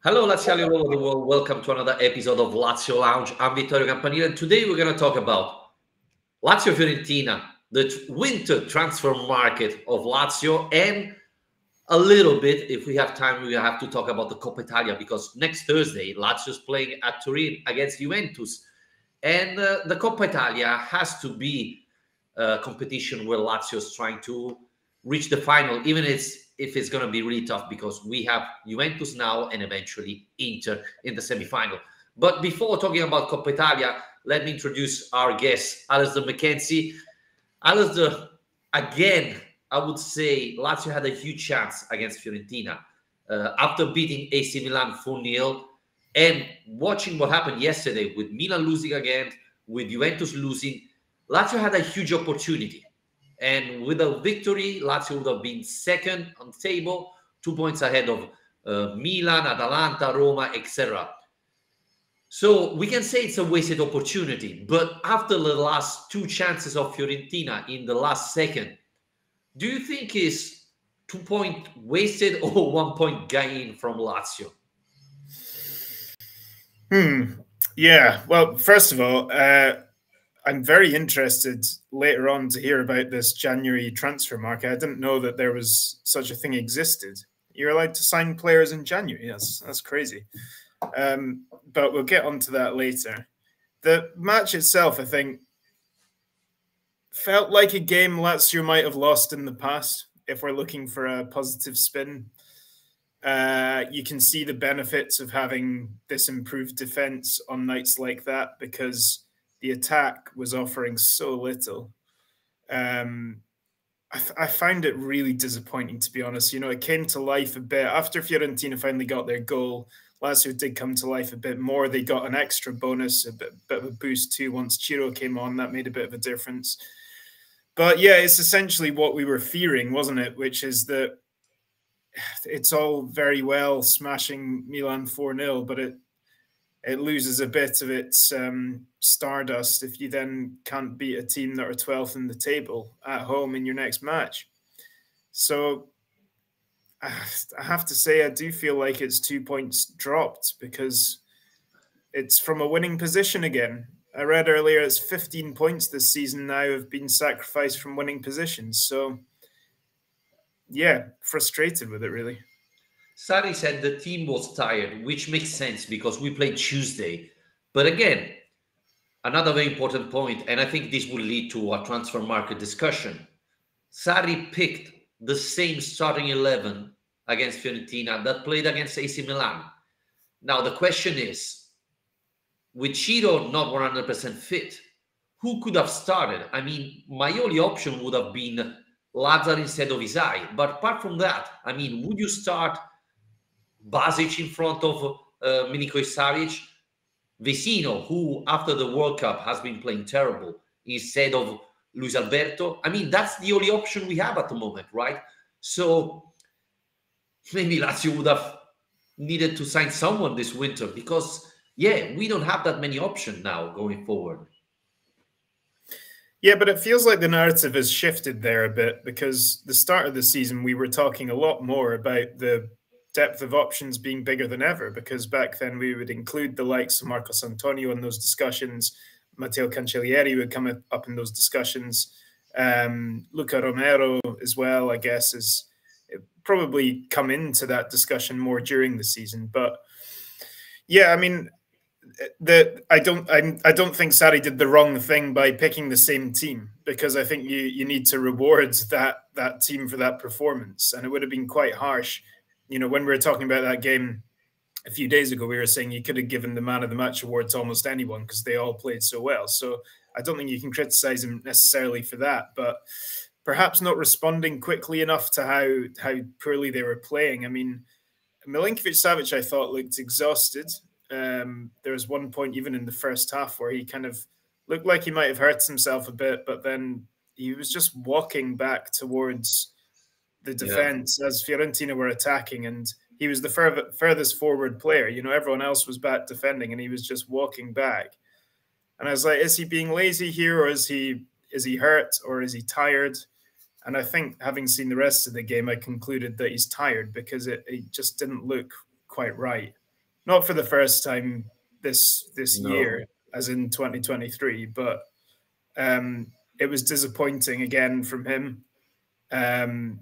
Hello, Laziali all over the world. Welcome to another episode of Lazio Lounge. I'm Vittorio and today we're going to talk about Lazio Fiorentina, the winter transfer market of Lazio, and a little bit, if we have time, we have to talk about the Coppa Italia because next Thursday, Lazio's playing at Turin against Juventus. And the Coppa Italia has to be a competition where Lazio is trying to reach the final, even if it's going to be really tough because we have Juventus now and eventually Inter in the semi-final. But before talking about Coppa Italia, let me introduce our guest, Alasdair McKenzie. Alasdair, again, I would say Lazio had a huge chance against Fiorentina after beating AC Milan 4-0 and watching what happened yesterday with Milan losing again, with Juventus losing. Lazio had a huge opportunity. And with a victory, Lazio would have been second on the table, 2 points ahead of Milan, Atalanta, Roma, etc. So we can say it's a wasted opportunity. But after the last two chances of Fiorentina in the last second, do you think is 2 point wasted or 1 point gain from Lazio? Yeah. Well, first of all, I'm very interested later on to hear about this January transfer market. I didn't know that there was such a thing existed. You're allowed to sign players in January. That's crazy. But we'll get onto that later. The match itself, I think, felt like a game Lazio might have lost in the past if we're looking for a positive spin. You can see the benefits of having this improved defense on nights like that because the attack was offering so little. I found it really disappointing, to be honest. You know, it came to life a bit after Fiorentina finally got their goal. Lazio did come to life a bit more. They got an extra bonus, a bit of a boost too once Ciro came on. That made a bit of a difference. But yeah, it's essentially what we were fearing, wasn't it? Which is that it's all very well smashing Milan 4-0, but it loses a bit of its stardust if you then can't beat a team that are 12th in the table at home in your next match. So I have to say, I do feel like it's 2 points dropped because it's from a winning position again. I read earlier it's 15 points this season now have been sacrificed from winning positions. So yeah, frustrated with it, really. Sarri said the team was tired, which makes sense because we played Tuesday. But again, another very important point, and I think this will lead to a transfer market discussion. Sarri picked the same starting 11 against Fiorentina that played against AC Milan. Now, the question is, with Ciro not 100% fit, who could have started? I mean, my only option would have been Lazar instead of Isai. But apart from that, I mean, would you start Basic in front of Milinkovic Savic, Vecino, who after the World Cup has been playing terrible, instead of Luis Alberto? I mean, that's the only option we have at the moment, right? So maybe Lazio would have needed to sign someone this winter because, yeah, we don't have that many options now going forward. Yeah, but it feels like the narrative has shifted there a bit because the start of the season, we were talking a lot more about the depth of options being bigger than ever because back then we would include the likes of Marcos Antonio in those discussions. Matteo Cancellieri would come up in those discussions. Luca Romero as well, I guess, is probably come into that discussion more during the season. But yeah, I mean, I don't think Sarri did the wrong thing by picking the same team because I think you need to reward that team for that performance, and it would have been quite harsh. You know, when we were talking about that game a few days ago, we were saying you could have given the man of the match award to almost anyone because they all played so well. So I don't think you can criticize him necessarily for that, but perhaps not responding quickly enough to how poorly they were playing. I mean, Milinkovic Savic, I thought, looked exhausted. There was one point even in the first half where he kind of looked like he might have hurt himself a bit, but then he was just walking back towards the defense as Fiorentina were attacking, and he was the furthest forward player. You know, everyone else was back defending, and he was just walking back. And I was like, is he being lazy here, or is he hurt, or is he tired? And I think, having seen the rest of the game, I concluded that he's tired because it just didn't look quite right. not for the first time this No. year, as in 2023, but it was disappointing again from him. And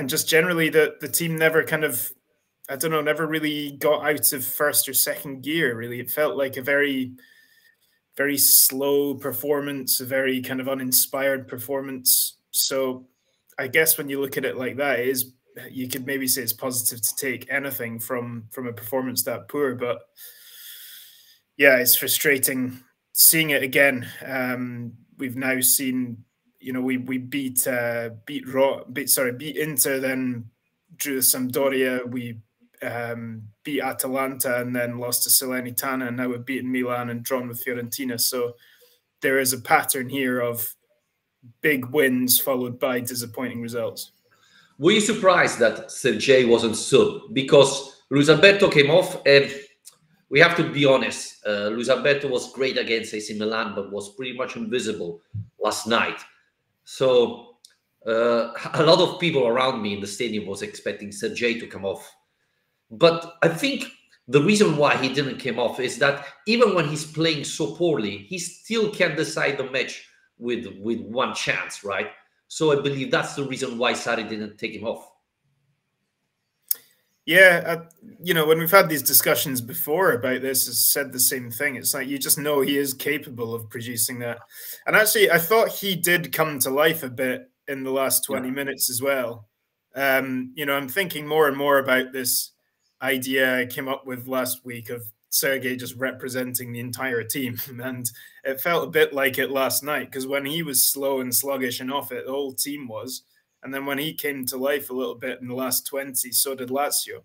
just generally, the team never kind of, I don't know, never really got out of first or second gear, really. It felt like a very, very slow performance, a very kind of uninspired performance. So I guess when you look at it like that, it is, you could maybe say it's positive to take anything from a performance that poor, but yeah, it's frustrating seeing it again. We've now seen, you know, we beat Inter, then drew Sampdoria, we beat Atalanta, and then lost to Salernitana, and now we've beaten Milan and drawn with Fiorentina. So there is a pattern here of big wins followed by disappointing results. Were you surprised that Sergei wasn't sub? Because Luis Alberto came off, and we have to be honest, Luis Alberto was great against AC Milan, but was pretty much invisible last night. So a lot of people around me in the stadium was expecting Sergei to come off. But I think the reason why he didn't come off is that even when he's playing so poorly, he still can decide the match with one chance, right? So I believe that's the reason why Sarri didn't take him off. Yeah, you know, when we've had these discussions before about this, has said the same thing. It's like you just know he is capable of producing that. And actually, I thought he did come to life a bit in the last 20 minutes as well. You know, I'm thinking more and more about this idea I came up with last week of Sergei just representing the entire team. And it felt a bit like it last night, because when he was slow and sluggish and off it, the whole team was. And then when he came to life a little bit in the last 20, so did Lazio.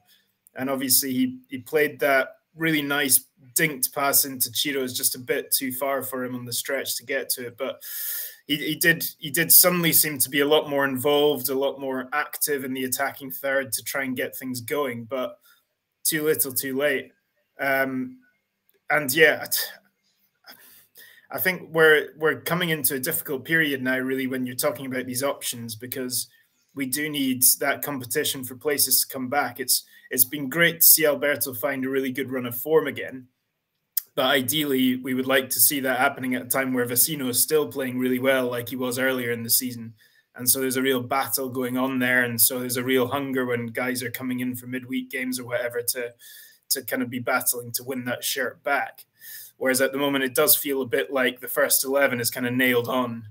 And obviously he played that really nice dinked pass into Ciro, is just a bit too far for him on the stretch to get to it. But he did suddenly seem to be a lot more involved, a lot more active in the attacking third to try and get things going, but too little too late. And yeah, I think we're coming into a difficult period now, really, when you're talking about these options, because we do need that competition for places to come back. It's been great to see Alberto find a really good run of form again, but ideally we would like to see that happening at a time where Vecino is still playing really well, like he was earlier in the season. And so there's a real battle going on there, and so there's a real hunger when guys are coming in for midweek games or whatever to kind of be battling to win that shirt back. Whereas at the moment, it does feel a bit like the first 11 is kind of nailed on,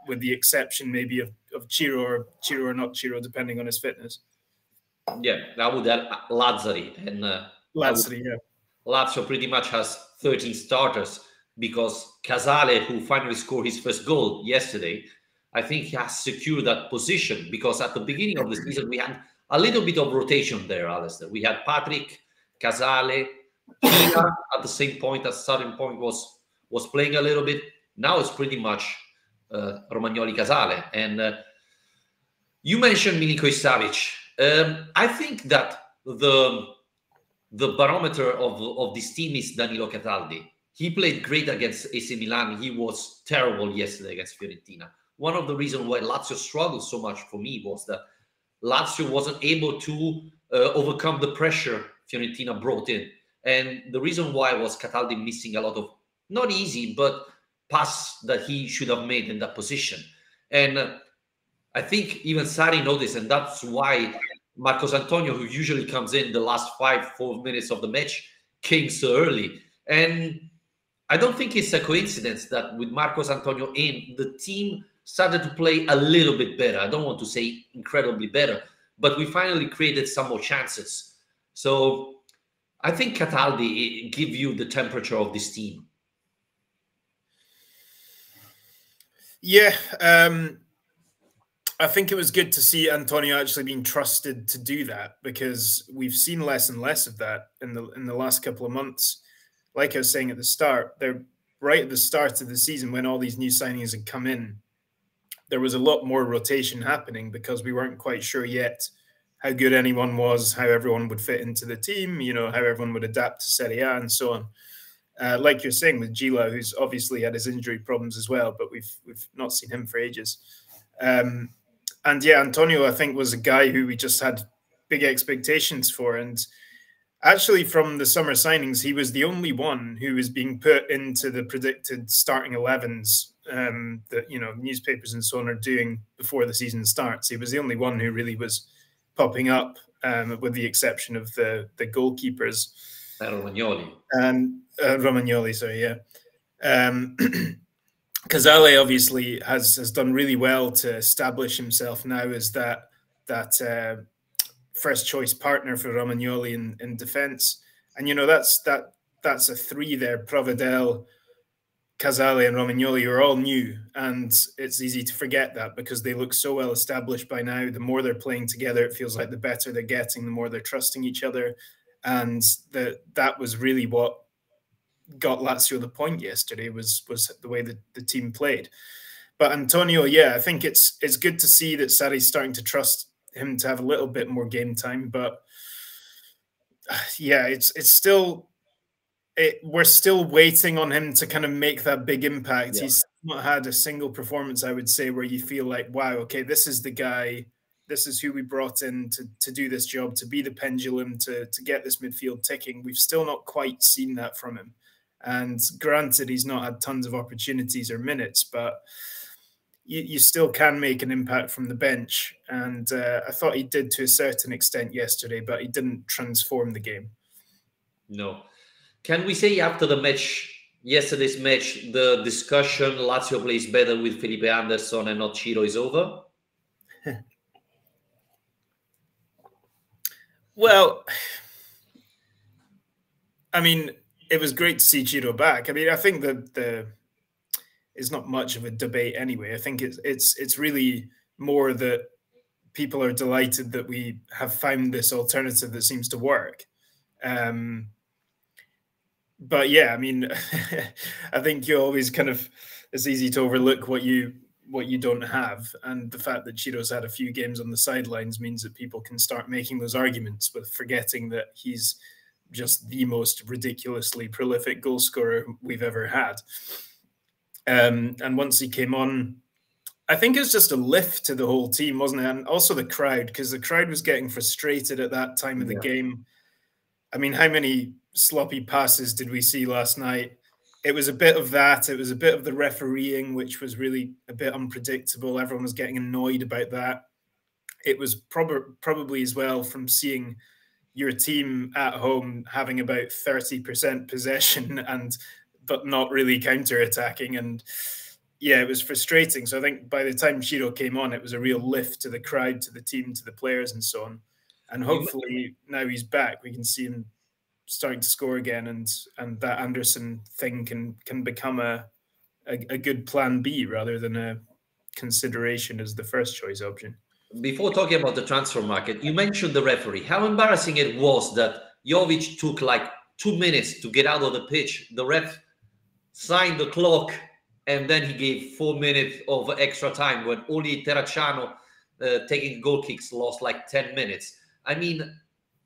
with the exception maybe of Ciro or not Ciro, depending on his fitness. Yeah, I would add Lazzari. And Lazzari, yeah. Lazio pretty much has 13 starters, because Casale, who finally scored his first goal yesterday, I think he has secured that position, because at the beginning of the season, we had a little bit of rotation there, Alasdair. We had Patrick, Casale, Pina at the same point as starting point was playing a little bit. Now it's pretty much Romagnoli Casale. And you mentioned Milinkovic-Savic. I think that the barometer of this team is Danilo Cataldi. He played great against AC Milan. He was terrible yesterday against Fiorentina. One of the reasons why Lazio struggled so much for me was that Lazio wasn't able to overcome the pressure Fiorentina brought in. And the reason why was Cataldi missing a lot of, not easy, but pass that he should have made in that position. And I think even Sarri noticed, and that's why Marcos Antonio, who usually comes in the last 4 minutes of the match, came so early. And I don't think it's a coincidence that with Marcos Antonio in, the team started to play a little bit better. I don't want to say incredibly better, but we finally created some more chances. So I think Cataldi give you the temperature of this team. Yeah, I think it was good to see Antonio actually being trusted to do that, because we've seen less and less of that in the last couple of months. Like I was saying at the start, they're right at the start of the season when all these new signings had come in. There was a lot more rotation happening because we weren't quite sure yet how good anyone was, how everyone would fit into the team, you know, how everyone would adapt to Serie A and so on. Like you're saying with Gila, who's obviously had his injury problems as well, but we've not seen him for ages. And yeah, Antonio, I think, was a guy who we just had big expectations for. And Actually, from the summer signings, he was the only one who was being put into the predicted starting 11s that newspapers and so on are doing before the season starts. He was the only one who really was popping up, with the exception of the goalkeepers Romagnoli. and Romagnoli. Sorry, yeah. Casale obviously has done really well to establish himself now as that first choice partner for Romagnoli in defence, and that's a three there: Provedel, Casale, and Romagnoli are all new, and it's easy to forget that because they look so well established by now. The more they're playing together, it feels like the better they're getting, the more they're trusting each other, and that was really what got Lazio the point yesterday was the way that the team played. But Antonio, yeah, I think it's good to see that Sarri's starting to trust him to have a little bit more game time. But yeah, it's still we're still waiting on him to kind of make that big impact. Yeah. He's not had a single performance, I would say, where you feel like, wow, okay, this is the guy. This is who we brought in to do this job, to be the pendulum, to get this midfield ticking. We've still not quite seen that from him. And granted, he's not had tons of opportunities or minutes, but you still can make an impact from the bench. And I thought he did to a certain extent yesterday, but he didn't transform the game. No. Can we say after the match, yesterday's match, the discussion Lazio plays better with Felipe Anderson and not Ciro is over? Well, I mean, it was great to see Ciro back. I mean, I think that it's not much of a debate anyway. I think it's really more that people are delighted that we have found this alternative that seems to work. But yeah, I mean, I think you always it's easy to overlook what you don't have, and the fact that Ciro's had a few games on the sidelines means that people can start making those arguments, with forgetting that he's just the most ridiculously prolific goal scorer we've ever had. And once he came on, I think it was just a lift to the whole team, wasn't it? And also the crowd, because the crowd was getting frustrated at that time of the game. I mean, how many sloppy passes did we see last night? It was a bit of that. It was a bit of the refereeing, which was really a bit unpredictable. Everyone was getting annoyed about that. It was probably as well from seeing your team at home having about 30% possession but not really counter-attacking. And yeah, it was frustrating. So I think by the time Ciro came on, it was a real lift to the crowd, to the team, to the players and so on. And hopefully now he's back, we can see him starting to score again, and that Anderson thing can become a good plan B rather than a consideration as the first choice option. Before talking about the transfer market, you mentioned the referee. How embarrassing it was that Jovic took like 2 minutes to get out of the pitch. The ref signed the clock, and then he gave 4 minutes of extra time when only Terracciano taking goal kicks lost like 10 minutes. I mean,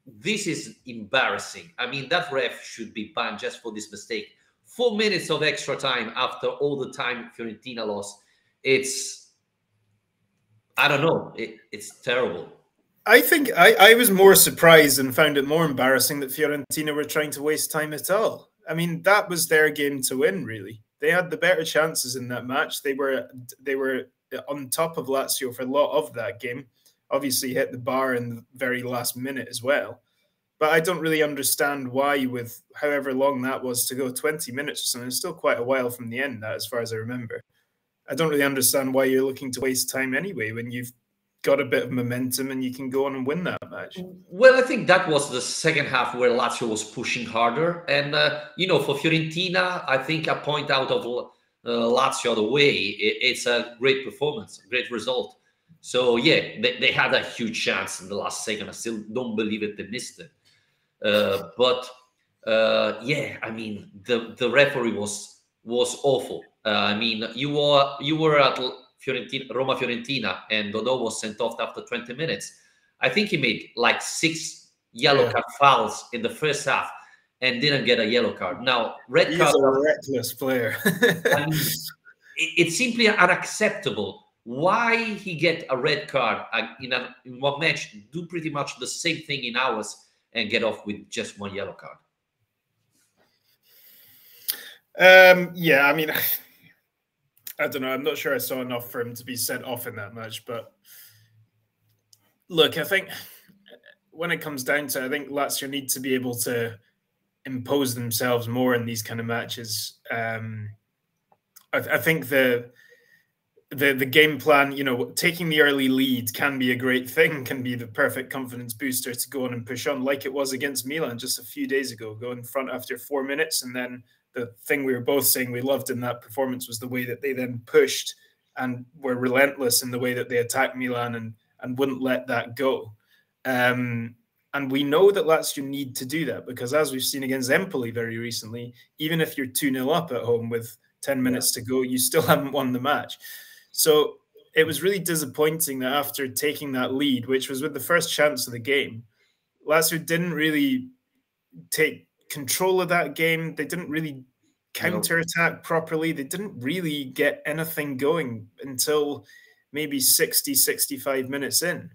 this is embarrassing. I mean, that ref should be banned just for this mistake. 4 minutes of extra time after all the time Fiorentina lost. I don't know. It's terrible. I think I was more surprised and found it more embarrassing that Fiorentina were trying to waste time at all. I mean, that was their game to win, really. They had the better chances in that match. They were on top of Lazio for a lot of that game. Obviously hit the bar in the very last minute as well. But I don't really understand why, with however long that was to go, 20 minutes or something, it's still quite a while from the end, that, as far as I remember. I don't really understand why you're looking to waste time anyway when you've got a bit of momentum and you can go on and win that match. Well, I think that was the second half where Lazio was pushing harder. And, for Fiorentina, I think a point out of Lazio the way, it's a great performance, a great result. So, yeah, they had a huge chance in the last second. I still don't believe it, they missed it. Yeah, I mean, the referee was awful. I mean, you were at Roma Fiorentina, and Dodò was sent off after 20 minutes. I think he made like 6 yellow card fouls in the first half and didn't get a yellow card. Now, red card. He's a reckless player. I mean, it's simply unacceptable. Why he get a red card in one match, do pretty much the same thing in ours, and get off with just one yellow card. Yeah, I mean, I don't know. I'm not sure I saw enough for him to be sent off in that match. But look, I think when it comes down to it, I think Lazio need to be able to impose themselves more in these kind of matches. I think the game plan, taking the early lead can be a great thing, can be the perfect confidence booster to go on and push on, like it was against Milan just a few days ago. Go in front after 4 minutes, and then the thing we were both saying we loved in that performance was the way that they then pushed and were relentless in the way that they attacked Milan and wouldn't let that go. And we know that Lazio need to do that because, as we've seen against Empoli very recently, even if you're 2-0 up at home with 10 minutes to go, you still haven't won the match. So it was really disappointing that after taking that lead, which was with the first chance of the game, Lazio didn't really take control of that game. They didn't really counterattack properly. They didn't really get anything going until maybe 60, 65 minutes in.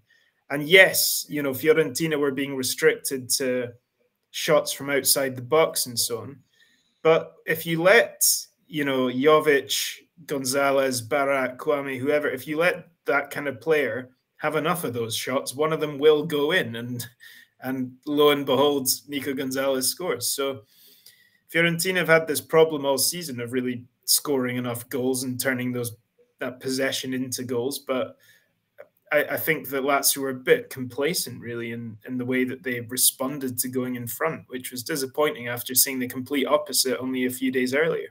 And yes, Fiorentina were being restricted to shots from outside the box and so on. But if you let, Jovic, Gonzalez, Barak, Kwame, whoever, if you let that kind of player have enough of those shots, one of them will go in. And lo and behold, Nico Gonzalez scores. So Fiorentina have had this problem all season of really scoring enough goals and turning that possession into goals. But I think that Lazio were a bit complacent, really, in the way that they responded to going in front, which was disappointing after seeing the complete opposite only a few days earlier.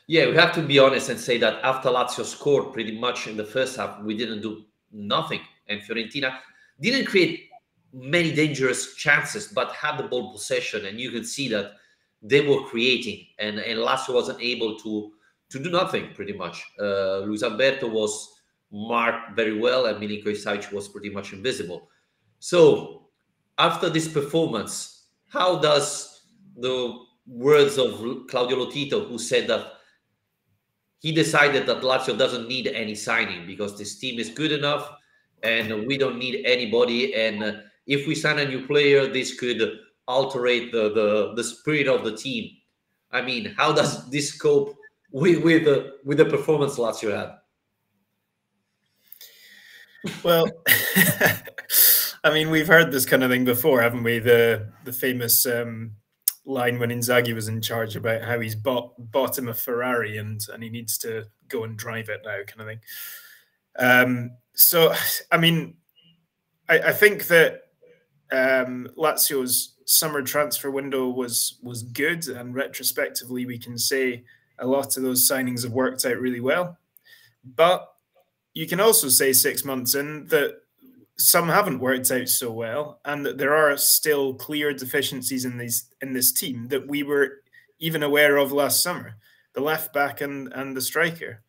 Yeah, we have to be honest and say that after Lazio scored pretty much in the first half, we didn't do nothing. And Fiorentina didn't create many dangerous chances, but had the ball possession. And you can see that they were creating. And Lazio wasn't able to do nothing, pretty much. Luis Alberto was marked very well, and Milinkovic Savic was pretty much invisible. So after this performance, how does the words of Claudio Lotito, who said that he decided that Lazio doesn't need any signing because this team is good enough and we don't need anybody, and if we sign a new player, this could alterate the spirit of the team. I mean, how does this cope with the performance Lazio had? Well, I mean, we've heard this kind of thing before, haven't we? The famous line when Inzaghi was in charge about how he's bought him a Ferrari and he needs to go and drive it now, kind of thing. So, I mean, I think that Lazio's summer transfer window was good, and retrospectively, we can say a lot of those signings have worked out really well. But you can also say 6 months in that some haven't worked out so well, and that there are still clear deficiencies in this team that we were even aware of last summer: the left back and the striker.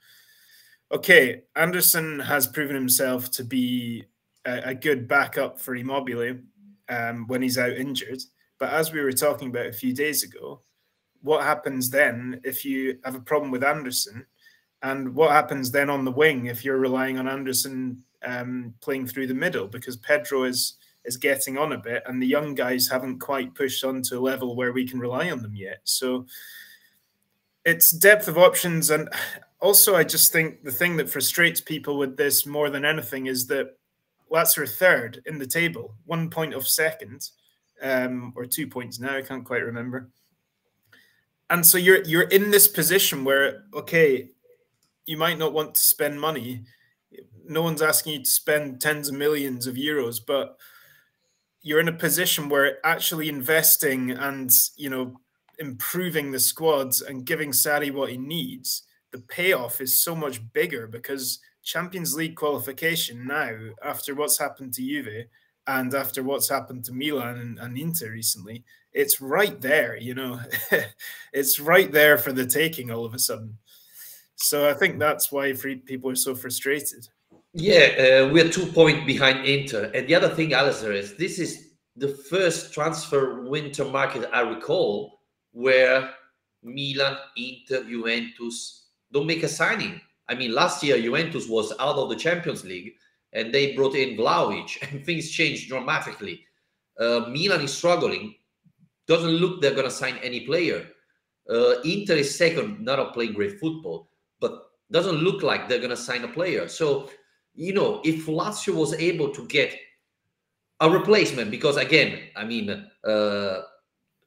Okay, Anderson has proven himself to be a good backup for Immobile when he's out injured. But as we were talking about a few days ago, what happens then if you have a problem with Anderson? And what happens then on the wing if you're relying on Anderson playing through the middle? Because Pedro is getting on a bit, and the young guys haven't quite pushed on to a level where we can rely on them yet. So it's depth of options. And also, I just think the thing that frustrates people with this more than anything is that Lazio are third in the table, 1 point off second, or 2 points now, I can't quite remember. And so you're in this position where, okay, you might not want to spend money. No one's asking you to spend tens of millions of euros, but you're in a position where actually investing and, improving the squads and giving Sarri what he needs, the payoff is so much bigger, because Champions League qualification now, after what's happened to Juve and after what's happened to Milan and Inter recently, it's right there, it's right there for the taking all of a sudden. So I think that's why people are so frustrated. Yeah, we're 2 points behind Inter. And the other thing, Alasdair, is this is the first transfer winter market I recall where Milan, Inter, Juventus don't make a signing. I mean, last year, Juventus was out of the Champions League and they brought in Vlahovic and things changed dramatically. Milan is struggling. Doesn't look they're going to sign any player. Inter is second, not playing great football, but doesn't look like they're going to sign a player. So, if Lazio was able to get a replacement, because again, I mean,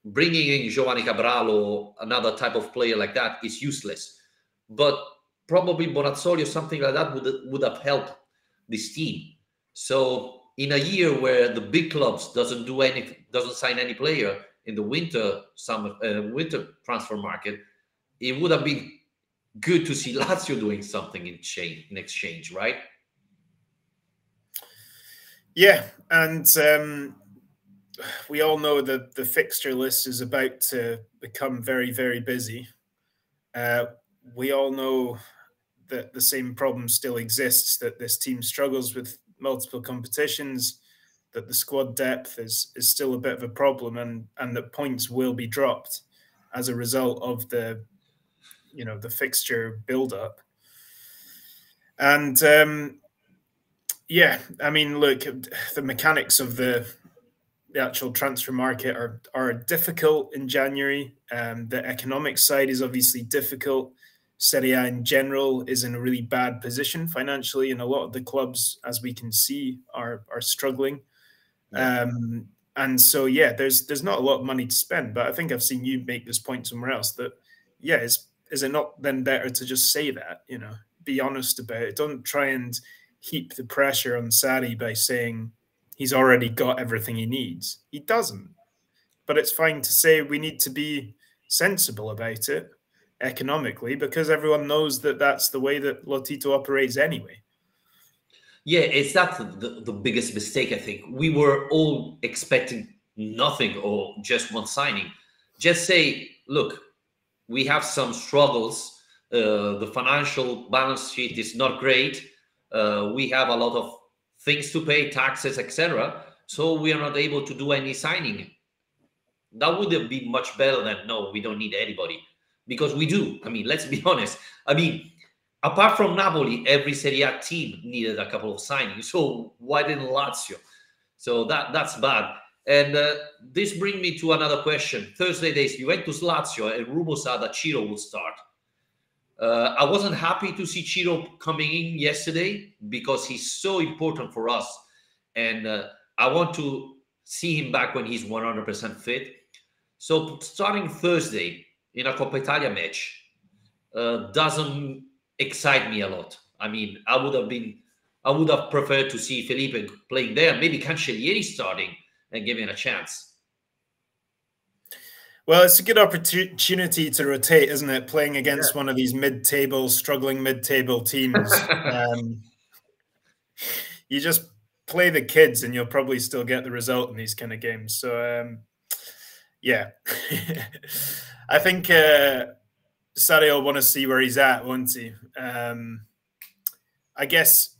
bringing in Giovanni Cabral or another type of player like that is useless. But probably Bonazzoli or something like that would have helped this team. So in a year where the big clubs doesn't sign any player in the winter transfer market, it would have been good to see Lazio doing something in exchange, right? Yeah, and we all know that the fixture list is about to become very, very busy. We all know that the same problem still exists, that this team struggles with multiple competitions, that the squad depth is still a bit of a problem, and that points will be dropped as a result of the fixture build-up. And yeah, I mean, look, the mechanics of the actual transfer market are difficult in January. The economic side is obviously difficult. Serie A in general is in a really bad position financially, and a lot of the clubs, as we can see, are struggling. Yeah. And so, yeah, there's not a lot of money to spend. But I think I've seen you make this point somewhere else that, yeah, is it not then better to just say that, be honest about it? Don't try and heap the pressure on Sarri by saying he's already got everything he needs. He doesn't. But it's fine to say we need to be sensible about it economically, because everyone knows that that's the way that Lotito operates anyway. Yeah, it's that the biggest mistake, I think. We were all expecting nothing or just one signing. Just say, look, we have some struggles. The financial balance sheet is not great. We have a lot of things to pay, taxes, etc. So we are not able to do any signing. That would have been much better than, no, we don't need anybody. Because we do. I mean, let's be honest. I mean, apart from Napoli, every Serie A team needed a couple of signings. So why didn't Lazio? So that's bad. And this brings me to another question. Thursday, there's Juventus Lazio, and rumors are that Ciro will start. I wasn't happy to see Ciro coming in yesterday because he's so important for us. And I want to see him back when he's 100% fit. So starting Thursday in a Coppa Italia match doesn't excite me a lot. I mean, I would have preferred to see Felipe playing there, maybe Cancellieri starting and giving a chance. Well, it's a good opportunity to rotate, isn't it? Playing against one of these struggling mid-table teams. You just play the kids and you'll probably still get the result in these kind of games. So, yeah. I think Sarri will want to see where he's at, won't he? I guess,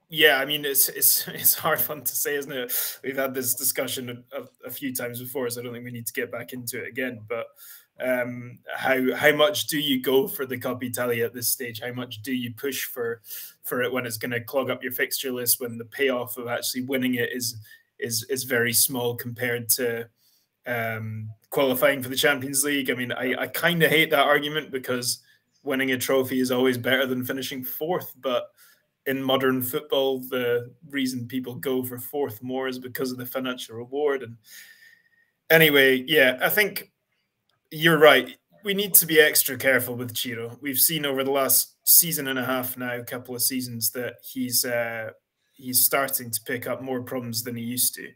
yeah, I mean, it's hard fun to say, isn't it? We've had this discussion a few times before, so I don't think we need to get back into it again. But how much do you go for the Coppa Italia at this stage? How much do you push for it when it's going to clog up your fixture list, when the payoff of actually winning it is very small compared to qualifying for the Champions League? I mean, I kind of hate that argument because winning a trophy is always better than finishing fourth, but in modern football, the reason people go for fourth more is because of the financial reward. And anyway, yeah, I think you're right. We need to be extra careful with Ciro. We've seen over the last season and a half now, a couple of seasons, that he's starting to pick up more problems than he used to.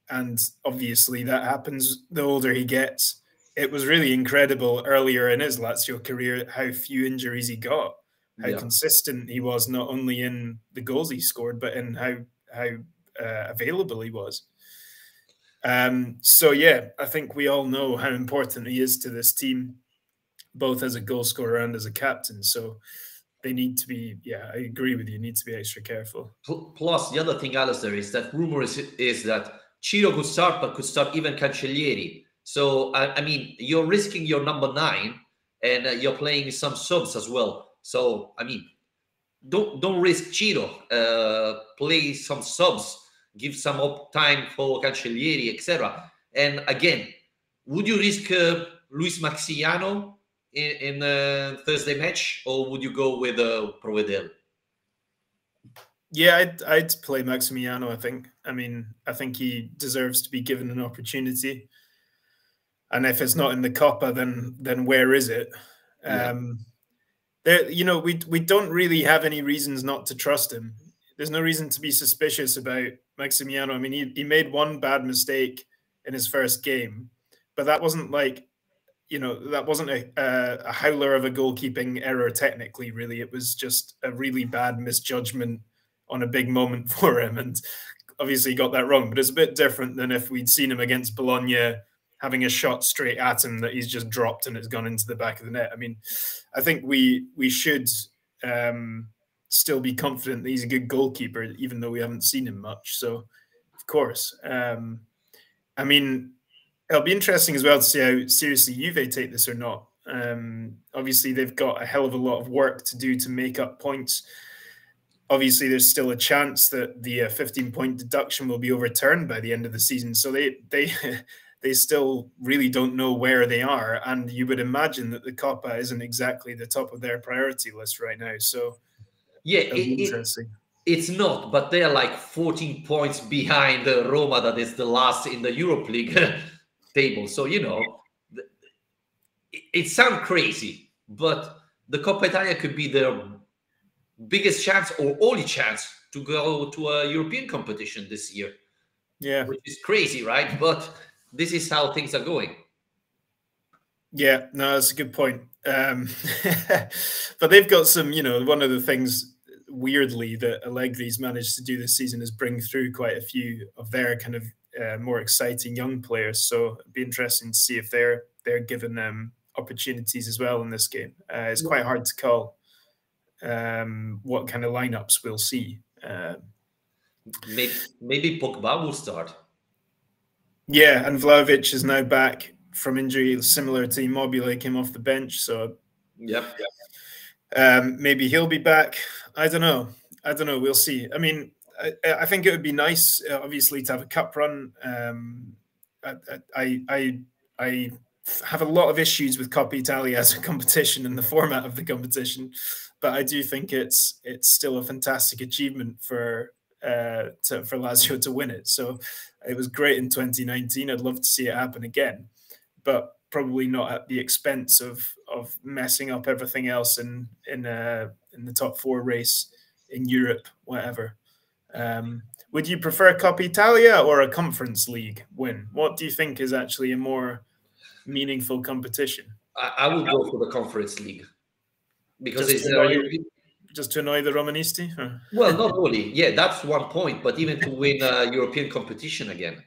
And obviously that happens the older he gets. It was really incredible earlier in his Lazio career how few injuries he got. How consistent he was, not only in the goals he scored, but in how available he was. So, yeah, I think we all know how important he is to this team, both as a goal scorer and as a captain. So they need to be, yeah, I agree with you, need to be extra careful. Plus, the other thing, Alasdair, is that rumor is that Ciro could start, but could start even Cancellieri. So, I mean, you're risking your number 9, and you're playing some subs as well. So, I mean, don't risk Ciro. Play some subs give some up time for Cancellieri, etc. And again, would you risk Luis Maxiano in Thursday match, or would you go with Provedel? Yeah, I'd play Maximiano, I think. I mean, I think he deserves to be given an opportunity. And if it's not in the Coppa, then where is it? Yeah. There, we don't really have any reasons not to trust him. There's no reason to be suspicious about Maximiano. I mean, he made one bad mistake in his first game, but that wasn't like, that wasn't a howler of a goalkeeping error technically, really. It was just a really bad misjudgment on a big moment for him. And obviously he got that wrong, but it's a bit different than if we'd seen him against Bologna having a shot straight at him that he's just dropped and it's gone into the back of the net. I mean, I think we should still be confident that he's a good goalkeeper, even though we haven't seen him much. So, of course. I mean, it'll be interesting as well to see how seriously Juve take this or not. Obviously, they've got a hell of a lot of work to do to make up points. Obviously, there's still a chance that the 15-point deduction will be overturned by the end of the season. So they still really don't know where they are. And you would imagine that the Coppa isn't exactly the top of their priority list right now. So yeah, it'll be interesting. It's not, but they're like 14 points behind Roma, that is the last in the Europe League table. So, it sounds crazy, but the Coppa Italia could be their biggest chance or only chance to go to a European competition this year. Yeah. Which is crazy, right? But this is how things are going. Yeah, no, that's a good point. But they've got some, one of the things weirdly that Allegri's managed to do this season is bring through quite a few of their kind of more exciting young players. So it'd be interesting to see if they're given opportunities as well in this game. It's quite hard to call what kind of lineups we'll see. Maybe Pogba will start. Yeah, and Vlahovic is now back from injury, similar to Immobile, came off the bench. So yep. Maybe he'll be back. I don't know. We'll see. I mean, I think it would be nice, obviously, to have a cup run. I have a lot of issues with Coppa Italia as a competition and the format of the competition, but I do think it's still a fantastic achievement for Lazio to win it. So it was great in 2019. I'd love to see it happen again, but probably not at the expense of messing up everything else in the top four race in Europe, whatever. Would you prefer Coppa Italia or a Conference League win? What do you think is actually a more meaningful competition? I would go for the Conference League because just to annoy the Romanisti? Or? Well, not only. Yeah, that's one point. But even to win a European competition again,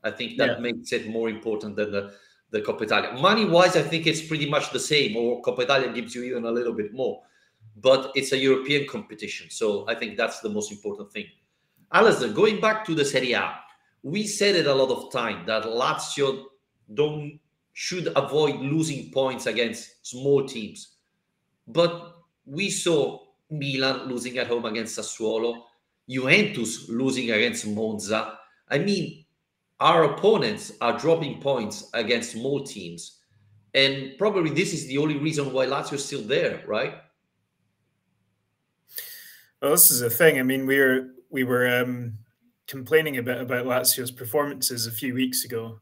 I think that makes it more important than the Coppa Italia. Money-wise, I think it's pretty much the same, or Coppa Italia gives you even a little bit more. But it's a European competition, so I think that's the most important thing. Alasdair, going back to the Serie A, we said it a lot of time that Lazio should avoid losing points against small teams. But we saw Milan losing at home against Sassuolo, Juventus losing against Monza. I mean, our opponents are dropping points against small teams. And probably this is the only reason why Lazio is still there, right? Well, this is the thing. I mean, we were complaining a bit about Lazio's performances a few weeks ago,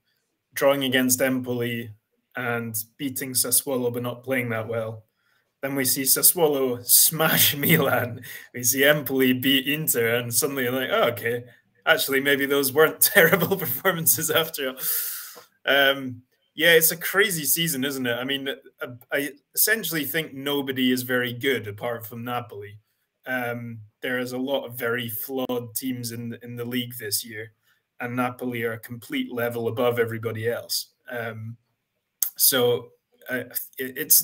drawing against Empoli and beating Sassuolo, but not playing that well. Then we see Sassuolo smash Milan. We see Empoli beat Inter, and suddenly you're like, oh, okay, actually, maybe those weren't terrible performances after all. Yeah, it's a crazy season, isn't it? I mean, I essentially think nobody is very good apart from Napoli. There is a lot of very flawed teams in the league this year, and Napoli are a complete level above everybody else. So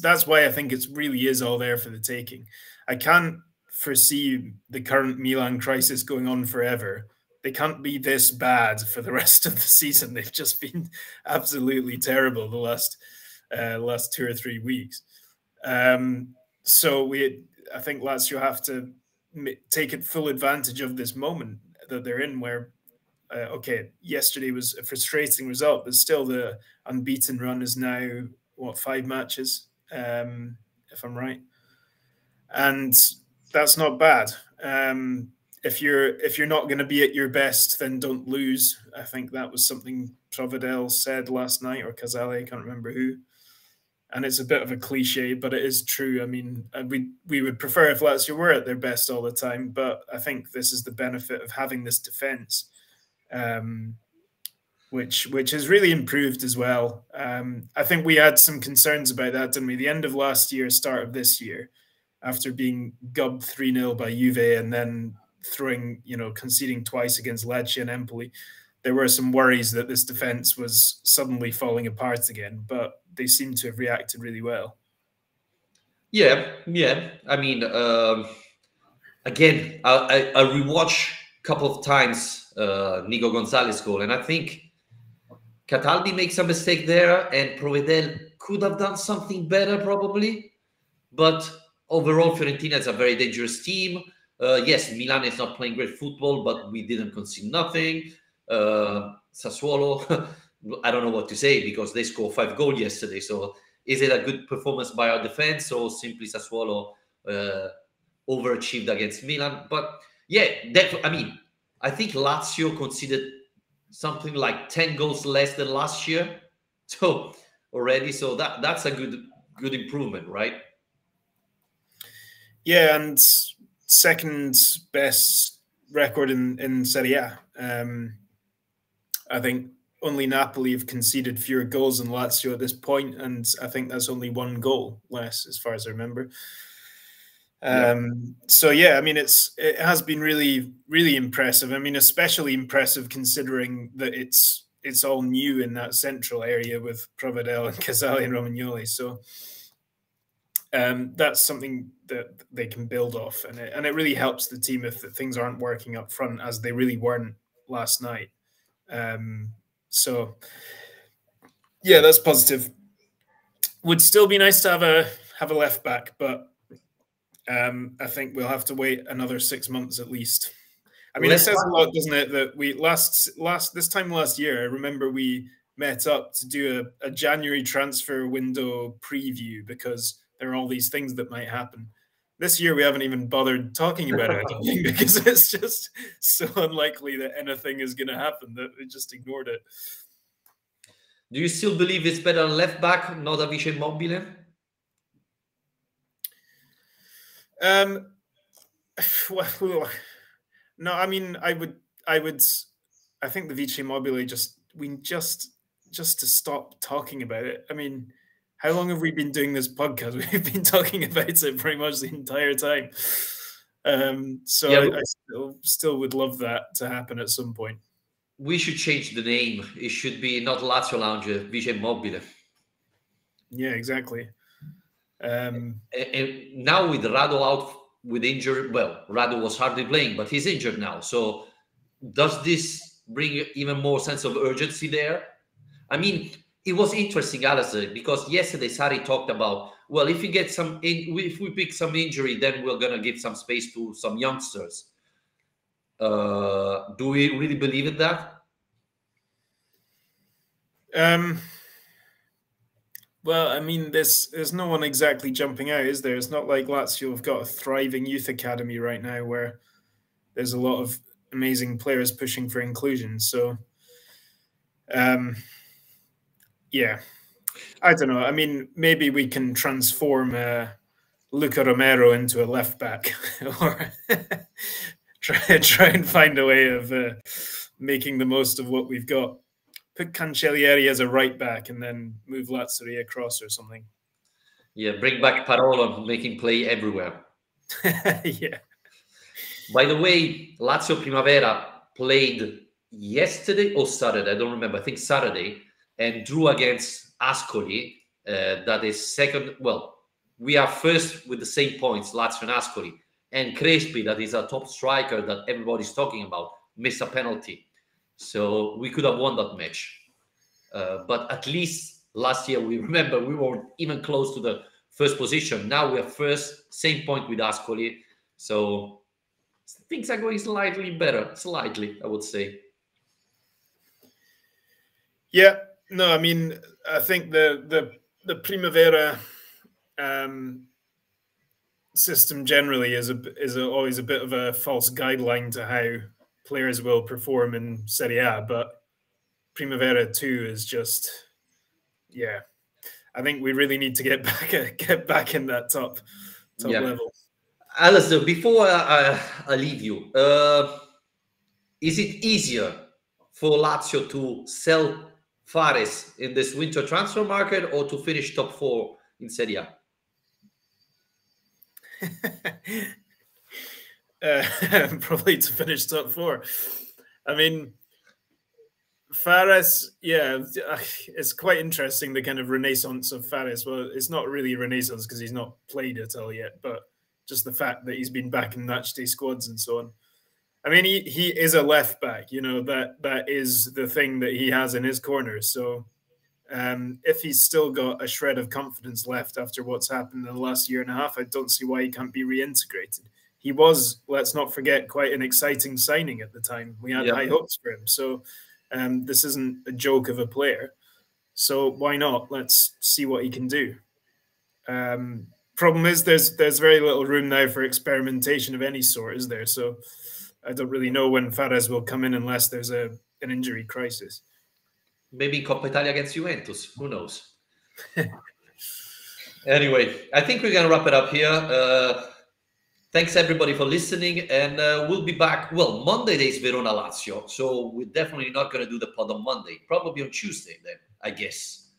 that's why I think it really is all there for the taking. I can't foresee the current Milan crisis going on forever. They can't be this bad for the rest of the season. They've just been absolutely terrible the last 2 or 3 weeks. So I think Lazio have to take full advantage of this moment. that they're in, where okay, yesterday was a frustrating result, but still the unbeaten run is now what, 5 matches, if I'm right, and that's not bad. If you're not going to be at your best, then don't lose. I think that was something Provedel said last night, or Casale, I can't remember who. And it's a bit of a cliche, but it is true. I mean, we would prefer if Lazio were at their best all the time, but I think this is the benefit of having this defense, which has really improved as well. I think we had some concerns about that, didn't we? The end of last year, start of this year, after being gubbed 3-0 by Juve and then conceding twice against Lecce and Empoli, there were some worries that this defense was suddenly falling apart again, but they seem to have reacted really well. Yeah. I mean, again, I rewatch a couple of times Nico Gonzalez goal, and I think Cataldi makes a mistake there, and Provedel could have done something better probably. But overall, Fiorentina is a very dangerous team. Yes, Milan is not playing great football, but we didn't concede nothing. Sassuolo, I don't know what to say because they scored 5 goals yesterday. So is it a good performance by our defense, or simply Sassuolo overachieved against Milan? But yeah, I mean, I think Lazio conceded something like 10 goals less than last year. So already, so that's a good improvement, right? Yeah, and second best record in Serie A. I think only Napoli have conceded fewer goals than Lazio at this point, and I think that's only 1 goal less, as far as I remember. So yeah, I mean, it has been really, really impressive. I mean, especially impressive considering that it's all new in that central area with Provedel and Casale and Romagnoli. So that's something that they can build off, and it really helps the team if things aren't working up front, as they really weren't last night. So yeah, that's positive. Would still be nice to have a left back, but I think we'll have to wait another 6 months at least. I mean, it says a lot, doesn't it, that we this time last year, I remember we met up to do a January transfer window preview because there are all these things that might happen. This year, we haven't even bothered talking about it, I don't think, because it's just so unlikely that anything is going to happen that we just ignored it. Do you still believe it's better on left back, not a Vice Immobile? Well, no, I mean, I think the Vice Immobile just to stop talking about it. I mean, how long have we been doing this podcast? We've been talking about it pretty much the entire time. So yeah, I still would love that to happen at some point. We should change the name. It should be not Lazio Lounge, Vice Immobile. Yeah, exactly. And now with Rado out with injury, well, Rado was hardly playing, but he's injured now. So does this bring even more sense of urgency there? I mean, it was interesting, Alasdair, because yesterday Sarri talked about, well, if we get if we pick some injury, then we're gonna give some space to some youngsters. Do we really believe in that? Well, I mean, there's no one exactly jumping out, is there? It's not like Lazio have got a thriving youth academy right now where there's a lot of amazing players pushing for inclusion. So, yeah, I don't know. I mean, maybe we can transform Luca Romero into a left back, or try and find a way of making the most of what we've got. Put Cancellieri as a right back and then move Lazzari across or something. Yeah, bring back Parola, making play everywhere. Yeah. By the way, Lazio Primavera played yesterday or Saturday, I don't remember, I think Saturday, and drew against Ascoli. That is second. Well, we are first with the same points, Lazio and Ascoli. And Crespi, that is a top striker that everybody's talking about, missed a penalty. So we could have won that match. But at least last year, we remember we weren't even close to the first position. Now we are first, same point with Ascoli. So things are going slightly better. Slightly, I would say. Yeah, no, I mean, I think the Primavera system generally is always a bit of a false guideline to how players will perform in Serie A, but Primavera 2 is just, yeah. I think we really need to get back in that top level. Alasdair, before I leave you, is it easier for Lazio to sell Fares in this winter transfer market or to finish top 4 in Serie A? Probably to finish top 4. I mean, Fares, yeah, it's quite interesting, the kind of renaissance of Fares. Well, it's not really a renaissance because he's not played Italia yet, but just the fact that he's been back in matchday squads and so on. I mean, he is a left back, that is the thing that he has in his corner. So if he's still got a shred of confidence left after what's happened in the last year and a half, I don't see why he can't be reintegrated. He was, let's not forget, quite an exciting signing at the time. We had high hopes for him. So this isn't a joke of a player. So why not? Let's see what he can do. Problem is there's very little room now for experimentation of any sort, is there? So I don't really know when Fares will come in unless there's an injury crisis. Maybe Coppa Italia against Juventus. Who knows? Anyway, I think we're going to wrap it up here. Thanks, everybody, for listening. And we'll be back. Well, Monday is Verona Lazio. So we're definitely not going to do the pod on Monday. Probably on Tuesday then, I guess.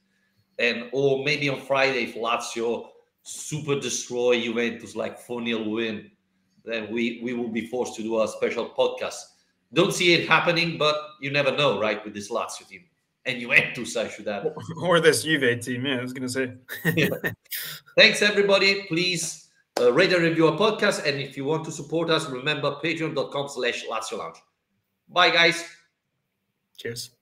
Or maybe on Friday if Lazio super destroy Juventus, like 4-0 win. Then we will be forced to do a special podcast. Don't see it happening, but you never know, right, with this Lazio team. And Juventus, I should add. Or this Juve team, yeah, I was going to say. Yeah. Thanks, everybody. Please rate and review our podcast. And if you want to support us, remember patreon.com/Lazio Lounge. Bye, guys. Cheers.